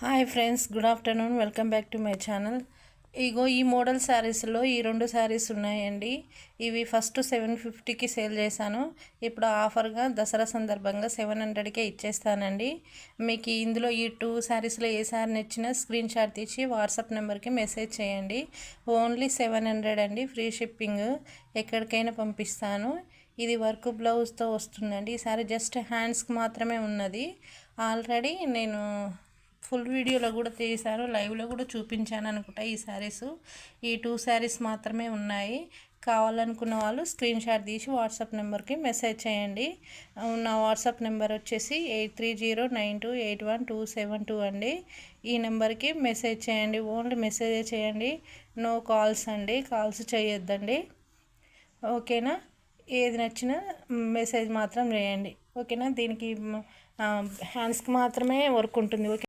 Hi friends, good afternoon. Welcome back to my channel. ఇగో ఈ model శారీస్లో ఈ రెండు శారీస్ ఉన్నాయండి. ఇవి ఫస్ట్ 750కి సేల్ చేశాను. ఇప్పుడు ఆఫర్గా దసరా సందర్భంగా 700కే ఇచ్చేస్తానండి. మీకు ఇందులో ఈ 2 శారీస్లో ఏ శారీ నచ్చినా స్క్రీన్ షాట్ తీసి వాట్సాప్ నెంబర్కి మెసేజ్ చేయండి. ఓన్లీ 700 అండి, ఫ్రీ షిప్పింగ్, ఎక్కడికైనా పంపిస్తాను. ఇది వర్క్ బ్లౌజ్తో వస్తుందండి. ఈ శారీ జస్ట్ హ్యాండ్స్కి మాత్రమే ఉన్నది. ఆల్రెడీ నేను ఫుల్ వీడియోలో కూడా తీశాను, లైవ్లో కూడా చూపించాను అనుకుంటా. ఈ 2 శారీస్ మాత్రమే ఉన్నాయి. కావాలనుకున్న వాళ్ళు స్క్రీన్ షాట్ తీసి వాట్సాప్ నెంబర్కి మెసేజ్ చేయండి. నా వాట్సాప్ నెంబర్ వచ్చేసి 8309281272 అండి. ఈ నెంబర్కి మెసేజ్ చేయండి. ఓన్లీ మెసేజ్ చేయండి, నో కాల్స్ అండి. కాల్స్ చేయొద్దండి, ఓకేనా? ఏది నచ్చినా మెసేజ్ మాత్రం చేయండి, ఓకేనా? దీనికి హ్యాండ్స్కి మాత్రమే వర్క్ ఉంటుంది, ఓకే.